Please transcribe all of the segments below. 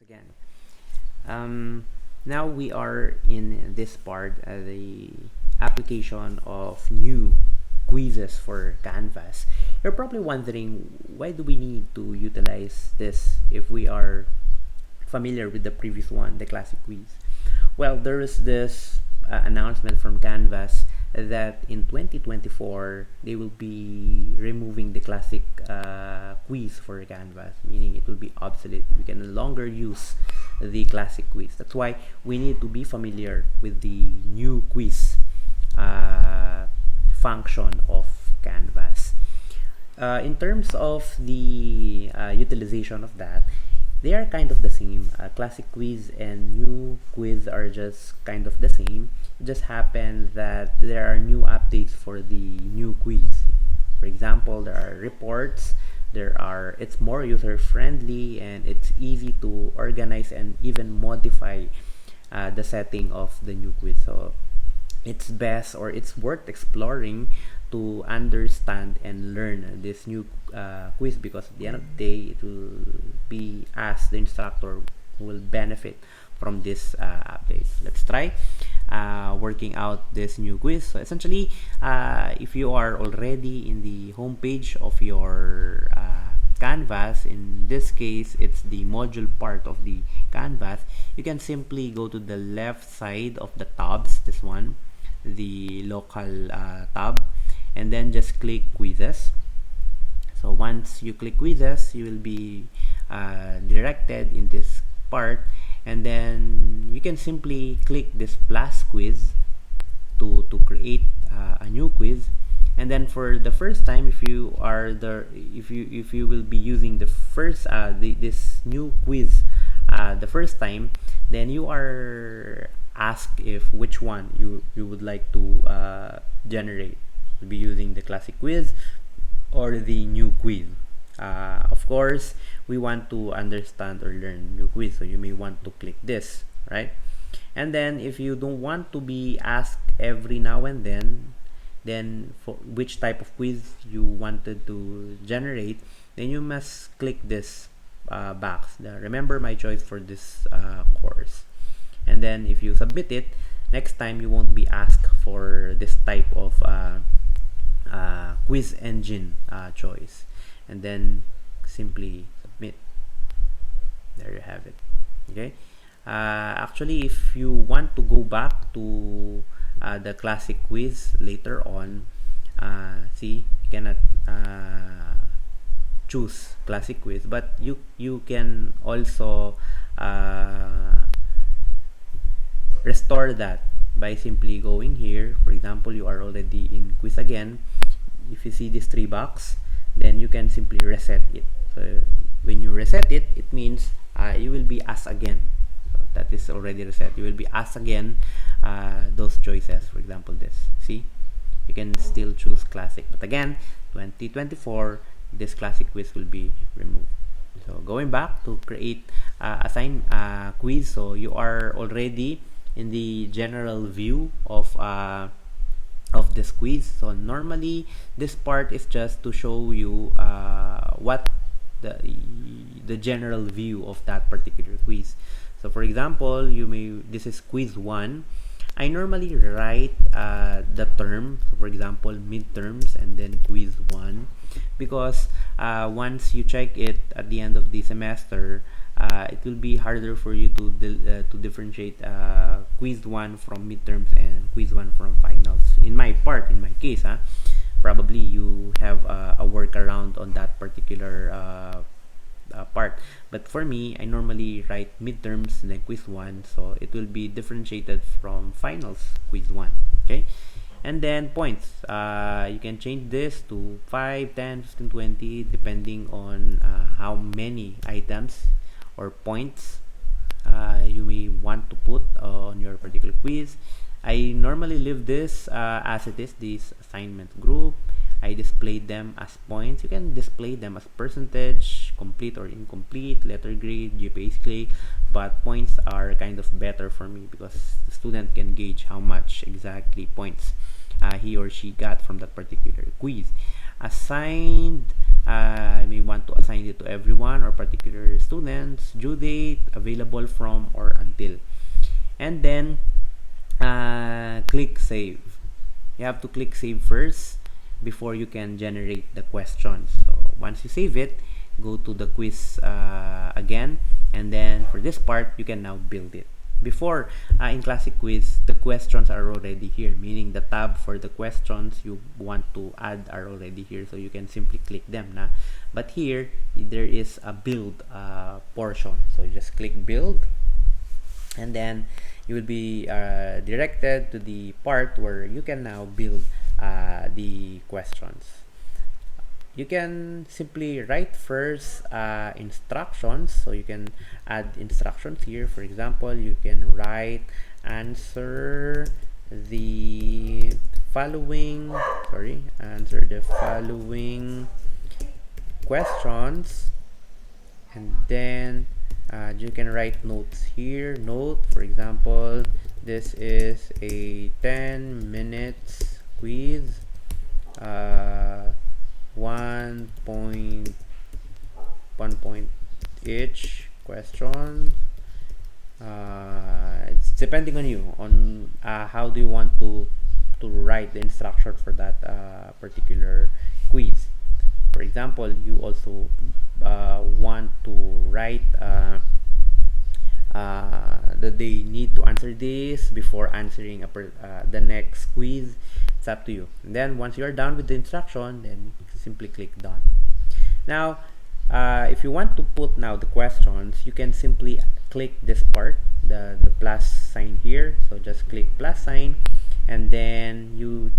again. Now we are in this part, the application of new quizzes for Canvas. You're probably wondering, why do we need to utilize this if we are familiar with the previous one, the classic quiz? Well, there is this announcement from Canvas that in 2024 they will be removing the classic quiz for Canvas, meaning it will be obsolete. We can no longer use the classic quiz. That's why we need to be familiar with the new quiz function of Canvas. In terms of the utilization of that, they are kind of the same. Classic quiz and new quiz are just kind of the same. It just happens that there are new updates for the new quiz. For example, there are reports. It's more user friendly and it's easy to organize and even modify the setting of the new quiz. So it's best, or it's worth exploring to understand and learn this new quiz, because at the end of the day it will be us, the instructor, who will benefit from this update. Let's try working out this new quiz. So essentially, if you are already in the home page of your Canvas, in this case it's the module part of the Canvas, you can simply go to the left side of the tabs, this one, the local tab, and then just click quizzes. So once you click quizzes, you will be directed in this part, and then you can simply click this plus quiz to create a new quiz. And then for the first time, if you will be using the first this new quiz the first time, then you are asked if which one you would like to generate. You'll be using the classic quiz or the new quiz. Of course, we want to understand or learn new quiz, so you may want to click this, right? And then if you don't want to be asked every now and then for which type of quiz you wanted to generate, then you must click this box, the remember my choice for this course. And then if you submit it, next time you won't be asked for this type of quiz engine choice. And then simply submit. There you have it. Okay. Actually, if you want to go back to the classic quiz later on, see, you cannot choose classic quiz, but you can also restore that by simply going here. For example, you are already in quiz again. If you see this 3 box, then you can simply reset it. So when you reset it, it means you will be asked again. So that is already reset. You will be asked again those choices. For example, this. See, you can still choose classic, but again, 2024, this classic quiz will be removed. So going back to create assign quiz, so you are already in the general view of this quiz. So normally this part is just to show you what the general view of that particular quiz. So for example, this is quiz 1. I normally write the term, so for example, midterms and then quiz 1, because once you check it at the end of the semester, it will be harder for you to differentiate quiz 1 from midterms and quiz 1 from finals. In my case, probably you have a workaround on that particular part, but for me, I normally write midterms and then quiz 1, so it will be differentiated from finals quiz 1. Okay. And then points, you can change this to 5, 10, 15, 20, depending on how many items or points you may want to put on your particular quiz. I normally leave this as it is, this assignment group. I display them as points. You can display them as percentage, complete or incomplete, letter grade, GPA scale, but points are kind of better for me because the student can gauge how much exactly points he or she got from that particular quiz. Assigned I may want to assign it to everyone or particular students, due date, available from or until. And then click save. You have to click save first before you can generate the questions. So once you save it, go to the quiz again, and then for this part you can now build it. Before, in Classic Quiz, the questions are already here, meaning the tab for the questions you want to add are already here, so you can simply click them na. But here there is a build portion, so you just click build, and then you will be directed to the part where you can now build the questions. You can simply write first instructions, so you can add instructions here. For example, you can write answer the following questions, and then you can write notes here. Note, for example, this is a 10 minutes quiz, 1 point each question. It's depending on you on how do you want to write the instruction for that particular quiz. For example, you also want to write that they need to answer this before answering the next quiz. It's up to you. And then once you are done with the instruction, then simply click done. Now if you want to put now the questions, you can simply click this part, the plus sign here. So just click plus sign, and then you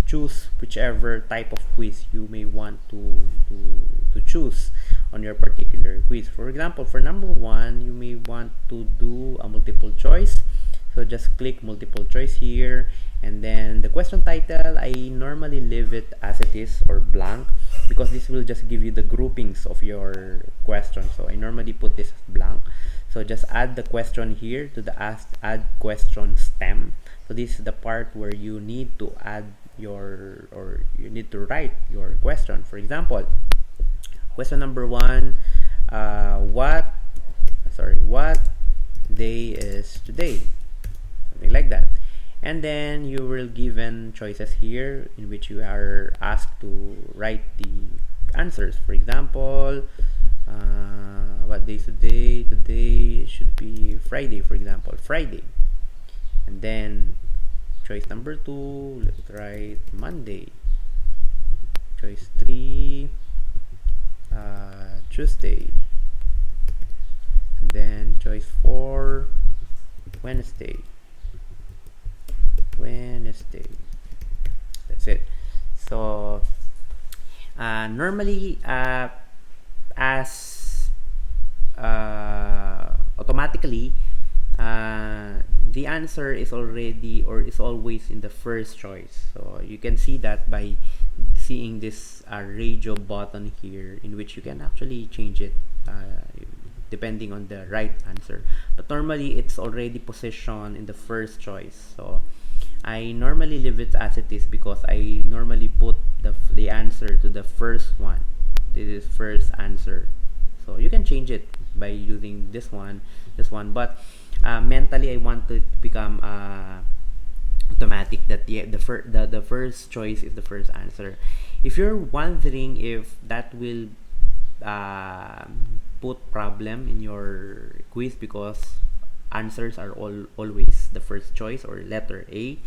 choose whichever type of quiz you may want to choose on your particular quiz. For example, for number 1, you may want to do a multiple choice, so just click multiple choice here. And then the question title, I normally leave it as it is or blank, because this will just give you the groupings of your question. So I normally put this as blank. So just add the question here to the add question stem. So this is the part where you need to add you need to write your question. For example, question number 1, what day is today? Something like that. And then you will given choices here in which you are asked to write the answers. For example, what day is today? Today should be Friday, for example, Friday. And then choice number 2, let's write Monday. Choice 3, Tuesday. And then choice 4, Wednesday. That's it. So normally as automatically the answer is already or is always in the first choice. So you can see that by seeing this radio button here, in which you can actually change it depending on the right answer. But normally it's already positioned in the first choice. So I normally leave it as it is because I normally put the answer to the first one. This is first answer. So you can change it by using this one. But mentally I want it to become automatic that the first choice is the first answer. If you're wondering if that will put problem in your quiz because answers are always the first choice or letter A,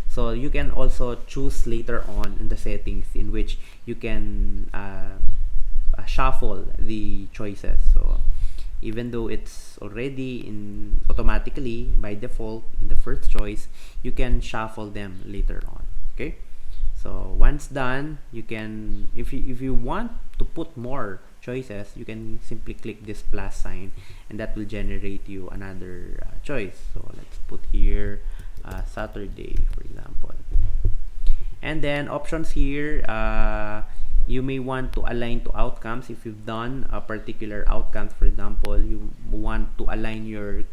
so you can also choose later on in the settings in which you can shuffle the choices. So even though it's already in automatically by default in the first choice, you can shuffle them later on. Okay, so once done, you can if you want to put more choices, you can simply click this plus sign and that will generate you another choice. So let's put here Saturday, for example. And then options here, you may want to align to outcomes. If you've done a particular outcomes, for example, you want to align your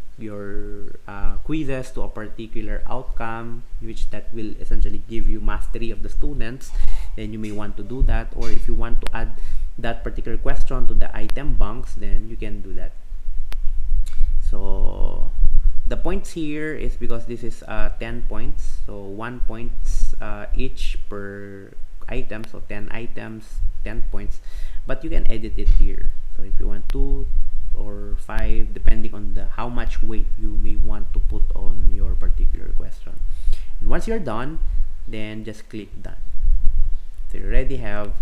quizzes to a particular outcome, which that will essentially give you mastery of the students, then you may want to do that. Or if you want to add that particular question to the item banks, then you can do that. So the points here is because this is 10 points, so 1 points each per item, so 10 items, 10 points, but you can edit it here. So if you want 2 or 5, depending on the how much weight you may want to put on your particular question. And once you're done, then just click done. So you already have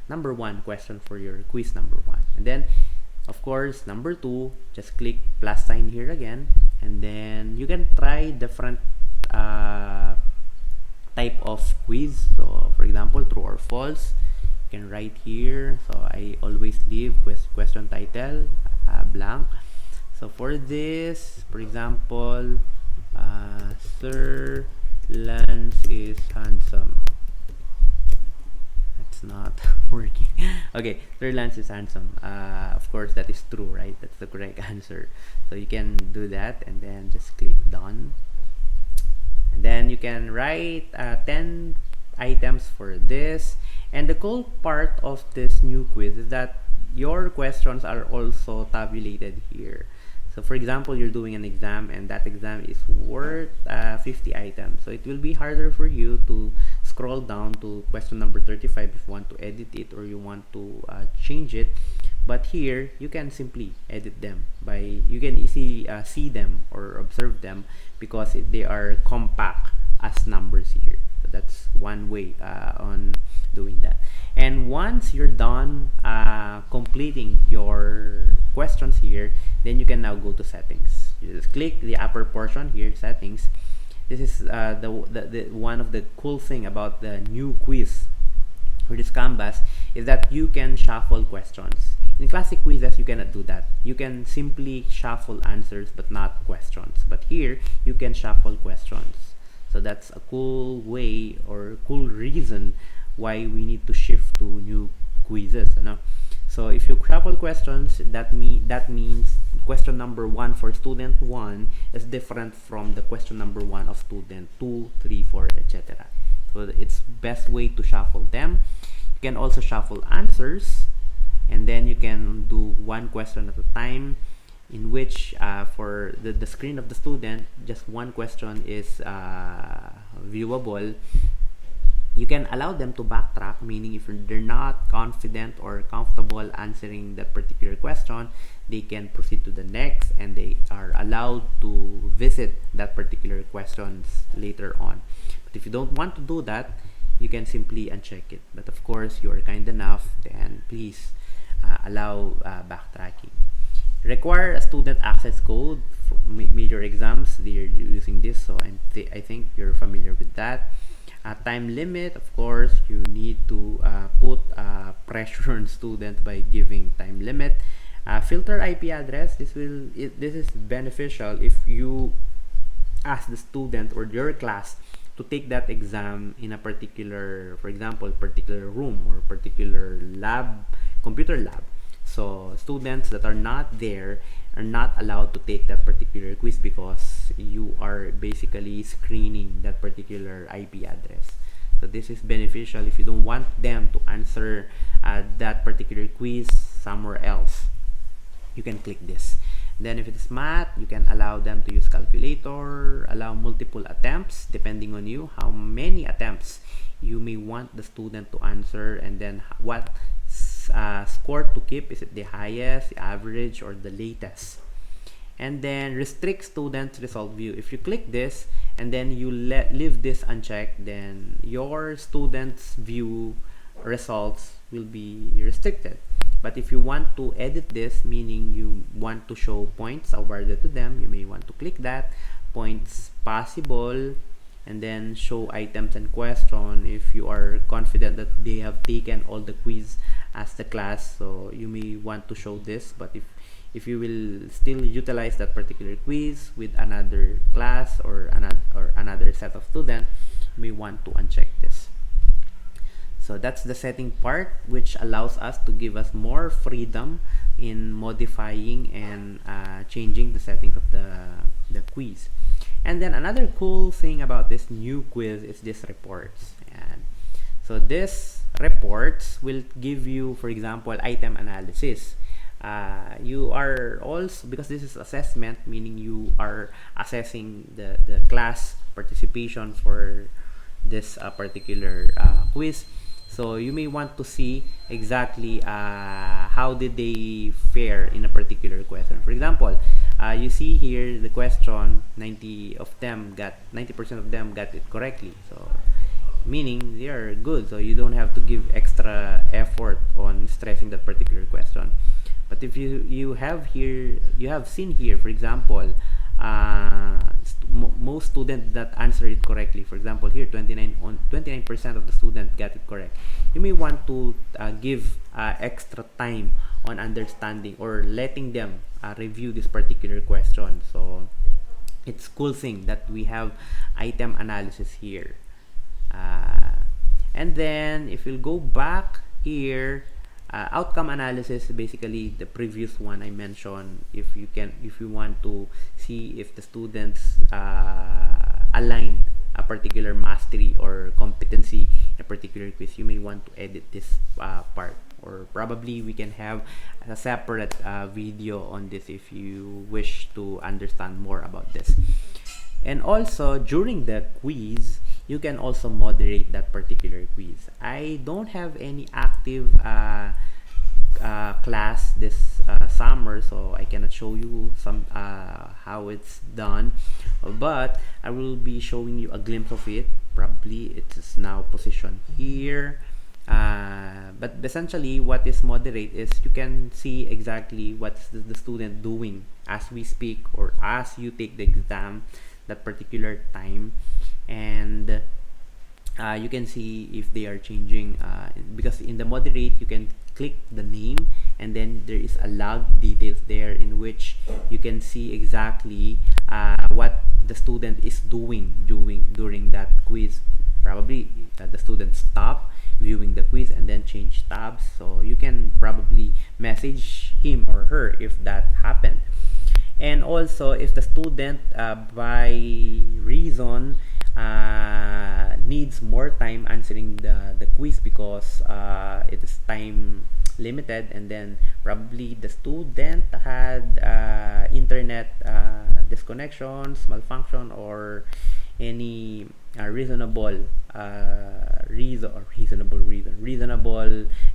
number 1 question for your quiz number 1. And then of course number 2, just click plus sign here again, and then you can try different type of quiz. So for example, true or false, you can write here. So I always leave question title blank. So for this, for example, Sir Lance is handsome. It's not working. Okay, Sir Lance is handsome. Of course, that is true, right? That's the correct answer. So you can do that, and then just click done. And then you can write 10 items for this. And the cool part of this new quiz is that your questions are also tabulated here. So for example, you're doing an exam, and that exam is worth 50 items. So it will be harder for you to scroll down to question number 35 if you want to edit it or you want to change it. But here, you can simply edit them by, you can easily see them or observe them because they are compact as numbers here. So that's one way on doing that. And once you're done completing your questions here, then you can now go to settings. You just click the upper portion here, settings. This is the one of the cool thing about the new quiz for this Canvas is that you can shuffle questions. In classic quizzes, you cannot do that. You can simply shuffle answers but not questions. But here, you can shuffle questions. So that's a cool way or cool reason why we need to shift to new quizzes. You know? So if you shuffle questions, that means question number 1 for student 1 is different from the question number 1 of student 2, 3, 4, etc. So it's best way to shuffle them. You can also shuffle answers, and then you can do one question at a time, in which for the screen of the student, just one question is viewable. You can allow them to backtrack, meaning if they're not confident or comfortable answering that particular question, they can proceed to the next, and they are allowed to visit that particular questions later on. But if you don't want to do that, you can simply uncheck it. But of course, you are kind enough, then please allow backtracking. Require a student access code for major exams. They are using this, so I think you're familiar with that. Time limit, of course, you need to put pressure on student by giving time limit. Filter IP address. This is beneficial if you ask the student or your class to take that exam in a particular, for example, particular room or particular lab, computer lab. So students that are not there are not allowed to take that particular quiz because you are basically screening that particular IP address. So this is beneficial if you don't want them to answer that particular quiz somewhere else. You can click this. Then if it is math, you can allow them to use calculator, allow multiple attempts depending on you, how many attempts you may want the student to answer, and then what score to keep. Is it the highest, the average, or the latest? And then restrict students result view. If you click this and then you leave this unchecked, then your students view results will be restricted. But if you want to edit this, meaning you want to show points awarded to them, you may want to click that, points possible, and then show items and question if you are confident that they have taken all the quiz as the class. So you may want to show this, but if you will still utilize that particular quiz with another class or another set of students, you may want to uncheck this. So that's the setting part, which allows us to give us more freedom in modifying and changing the settings of the quiz. And then another cool thing about this new quiz is this reports. And so this reports will give you, for example, item analysis. You are also, because this is assessment, meaning you are assessing the class participation for this particular quiz. So you may want to see exactly how did they fare in a particular question. For example, you see here the question, 90% of them got it correctly. So meaning they are good. So you don't have to give extra effort on stressing that particular question. But if you have seen here, for example, most students that answer it correctly. For example, here 29% of the student got it correct. You may want to give extra time on understanding or letting them review this particular question. So it's cool thing that we have item analysis here. And then if you'll go back here, outcome analysis, basically the previous one I mentioned. If you want to see if the students align a particular mastery or competency in a particular quiz, you may want to edit this part, or probably we can have a separate video on this if you wish to understand more about this. And also during the quiz, you can also moderate that particular quiz. I don't have any active class this summer, so I cannot show you some how it's done, but I will be showing you a glimpse of it. Probably it is now positioned here, but essentially what is moderate is you can see exactly what's the student doing as we speak or as you take the exam that particular time. And you can see if they are changing, because in the moderate you can click the name and then there is a log details there in which you can see exactly what the student is doing during that quiz. Probably the student stop viewing the quiz and then change tabs, so you can probably message him or her if that happened. And also if the student by reason needs more time answering the quiz because it is time limited, and then probably the student had internet disconnections, malfunction, or any reasonable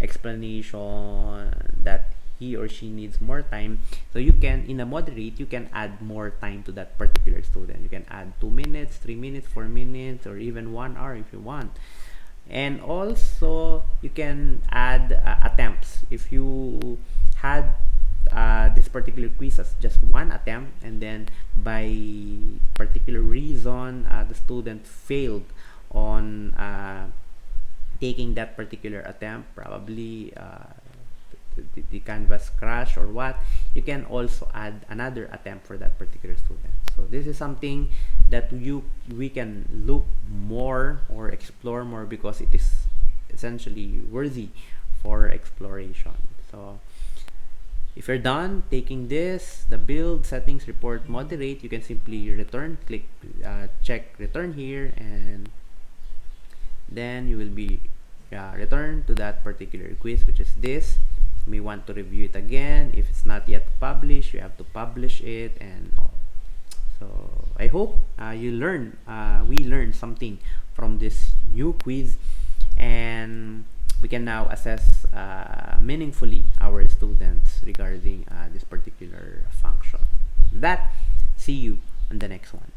explanation that he or she needs more time. So you can, in a moderate, you can add more time to that particular student. You can add 2 minutes, 3 minutes, 4 minutes, or even 1 hour if you want. And also you can add attempts. If you had this particular quiz as just 1 attempt, and then by particular reason the student failed on taking that particular attempt, probably the canvas crash or what, you can also add another attempt for that particular student. So this is something that we can look more or explore more, because it is essentially worthy for exploration. So if you're done taking this, the build, settings, report, moderate, you can simply return, click check return here, and then you will be returned to that particular quiz, which is this. You may want to review it again. If it's not yet published, you have to publish it and all. So I hope we learned something from this new quiz, and we can now assess meaningfully our students regarding this particular function. That, see you on the next one.